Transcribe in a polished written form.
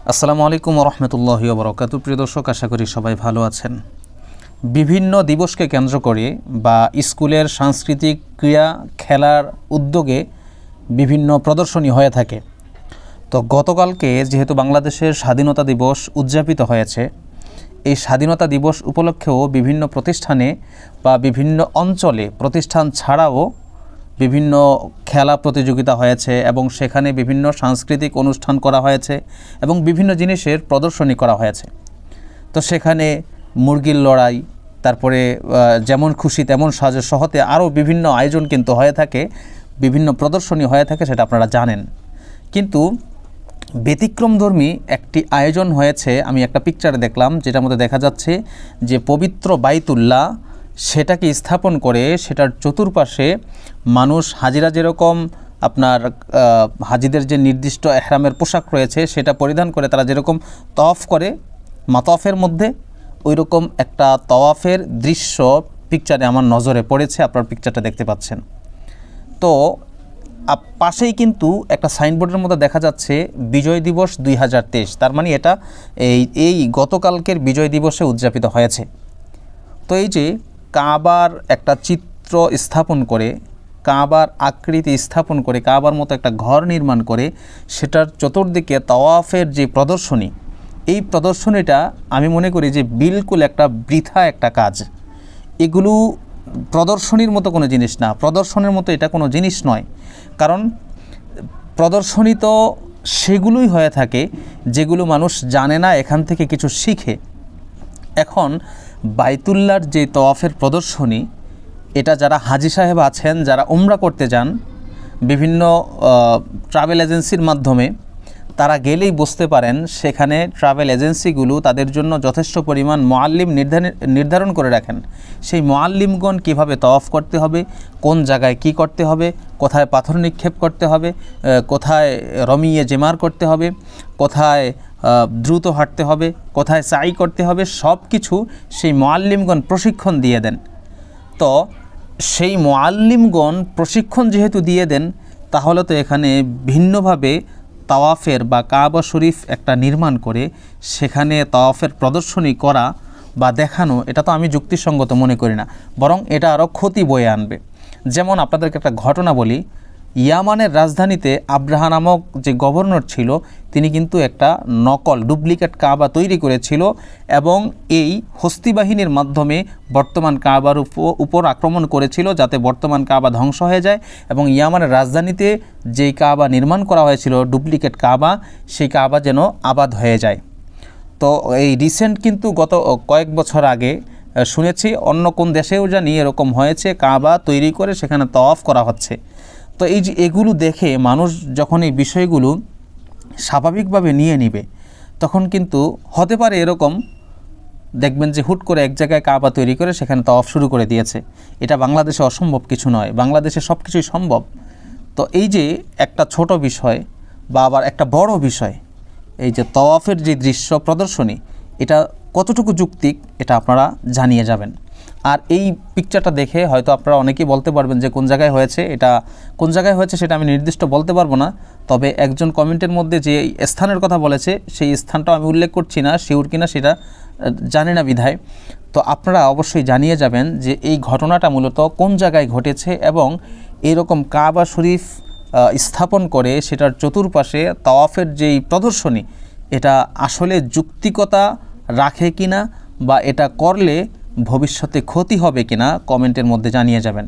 আসসালামু আলাইকুম রহমতুল্লাহি ওয়া বারাকাতুহু। প্রিয় দর্শক, আশা করি সবাই ভালো আছেন। বিভিন্ন দিবসকে কেন্দ্র করে বা স্কুলের সাংস্কৃতিক ক্রিয়া খেলার উদ্যোগে বিভিন্ন প্রদর্শনী হয়ে থাকে। তো গতকালকে যেহেতু বাংলাদেশের স্বাধীনতা দিবস উদযাপিত হয়েছে, এই স্বাধীনতা দিবস উপলক্ষেও বিভিন্ন প্রতিষ্ঠানে বা বিভিন্ন অঞ্চলে প্রতিষ্ঠান ছাড়াও বিভিন্ন খেলা প্রতিযোগিতা হয়েছে এবং সেখানে বিভিন্ন সাংস্কৃতিক অনুষ্ঠান করা হয়েছে এবং বিভিন্ন জিনিসের প্রদর্শনী করা হয়েছে। তো সেখানে মুরগির লড়াই, তারপরে যেমন খুশি তেমন সাজো সহতে আরও বিভিন্ন আয়োজন কিন্তু হয়ে থাকে, বিভিন্ন প্রদর্শনী হয়ে থাকে, সেটা আপনারা জানেন। কিন্তু ব্যতিক্রমধর্মী একটি আয়োজন হয়েছে, আমি একটা পিকচারে দেখলাম যেটার মধ্যে দেখা যাচ্ছে যে পবিত্র বাইতুল্লাহ সেটাকে স্থাপন করে সেটার চতুর্পাশে মানুষ হাজিরা যেরকম আপনার হাজিদের যে নির্দিষ্ট এহরামের পোশাক রয়েছে সেটা পরিধান করে তারা যেরকম তওয়াফ করে মাতাফের মধ্যে, ওই রকম একটা তওয়াফের দৃশ্য পিকচারে আমার নজরে পড়েছে। আপনার পিকচারটা দেখতে পাচ্ছেন। তো পাশেই কিন্তু একটা সাইনবোর্ডের মধ্যে দেখা যাচ্ছে বিজয় দিবস 2023, তার মানে এটা এই গতকালকের বিজয় দিবসে উদযাপিত হয়েছে। তো এই যে কাবার একটা চিত্র স্থাপন করে, কাবার আকৃতি স্থাপন করে, কাবার মতো একটা ঘর নির্মাণ করে সেটার চতুর্দিকে তাওয়াফের যে প্রদর্শনী, এই প্রদর্শনীটা আমি মনে করি যে বিলকুল একটা বৃথা একটা কাজ। এগুলো প্রদর্শনীর মতো কোনো জিনিস না, প্রদর্শনের মতো এটা কোনো জিনিস নয়। কারণ প্রদর্শনী তো সেগুলোই হয়ে থাকে যেগুলো মানুষ জানে না, এখান থেকে কিছু শিখে। এখন বাইতুল্লাহর যে তওয়াফের প্রদর্শনী, এটা যারা হাজি সাহেব আছেন, যারা উমরা করতে যান বিভিন্ন ট্রাভেল এজেন্সির মাধ্যমে, তারা গেলেই বুঝতে পারেন সেখানে ট্রাভেল এজেন্সিগুলো তাদের জন্য যথেষ্ট পরিমাণ মুআল্লিম নির্ধারণ করে রাখেন। সেই মুআল্লিমগণ কীভাবে তওয়াফ করতে হবে, কোন জায়গায় কি করতে হবে, কোথায় পাথর নিক্ষেপ করতে হবে, কোথায় রমিয়ে জেমার করতে হবে, কোথায় দ্রুত হাঁটতে হবে, কোথায় সাই করতে হবে, সব কিছু সেই মুআল্লিমগণ প্রশিক্ষণ দিয়ে দেন। তো সেই মুআল্লিমগণ প্রশিক্ষণ যেহেতু দিয়ে দেন, তাহলে তো এখানে ভিন্নভাবে তাওয়াফের বা কাবা শরীফ একটা নির্মাণ করে সেখানে তাওয়াফের প্রদর্শনী করা বা দেখানো, এটা তো আমি যুক্তিসঙ্গত মনে করি না, বরং এটা আরও ক্ষতি বয়ে আনবে। যেমন আপনাদেরকে একটা ঘটনা বলি, ইয়ামানের রাজধানীতে আব্রাহা নামক যে গভর্নর ছিল, তিনি কিন্তু একটা নকল ডুপ্লিকেট কাবা তৈরি করেছিল এবং এই হস্তি বাহিনীর মাধ্যমে বর্তমান কাবার উপর আক্রমণ করেছিল, যাতে বর্তমান কাবা ধ্বংস হয়ে যায় এবং ইয়ামানের রাজধানীতে যেই কাবা নির্মাণ করা হয়েছিল ডুপ্লিকেট কাবা, সেই কাবা যেন আবাদ হয়ে যায়। তো এই রিসেন্ট কিন্তু গত কয়েক বছর আগে শুনেছি অন্য কোন দেশেও জানি এরকম হয়েছে, কাবা তৈরি করে সেখানে তওয়াফ করা হচ্ছে। তো এই যে এগুলো দেখে মানুষ যখন এই বিষয়গুলো স্বাভাবিকভাবে নিয়ে নিবে, তখন কিন্তু হতে পারে এরকম দেখবেন যে হুট করে এক জায়গায় কাবা তৈরি করে সেখানে তওয়াফ শুরু করে দিয়েছে। এটা বাংলাদেশে অসম্ভব কিছু নয়, বাংলাদেশে সব কিছুই সম্ভব। তো এই যে একটা ছোট বিষয় বা আবার একটা বড় বিষয়, এই যে তওয়াফের যে দৃশ্য প্রদর্শনী, এটা কতটুকু যৌক্তিক এটা আপনারা জানিয়ে যাবেন। আর এই পিকচারটা দেখে হয়তো আপনারা অনেকেই বলতে পারবেন যে কোন জায়গায় হয়েছে, এটা কোন জায়গায় হয়েছে সেটা আমি নির্দিষ্ট বলতে পারবো না, তবে একজন কমেন্টের মধ্যে যে স্থানের কথা বলেছে সেই স্থানটাও আমি উল্লেখ করছি না, শিওর কিনা সেটা জানি না বিধায়। তো আপনারা অবশ্যই জানিয়ে যাবেন যে এই ঘটনাটা মূলত কোন জায়গায় ঘটেছে এবং এরকম কাবা শরীফ স্থাপন করে সেটার চতুর্পাশে তাওয়াফের যেই প্রদর্শনী, এটা আসলে যৌক্তিকতা রাখে কিনা বা এটা করলে ভবিষ্যতে ক্ষতি হবে কিনা কমেন্টের মধ্যে জানিয়ে যাবেন।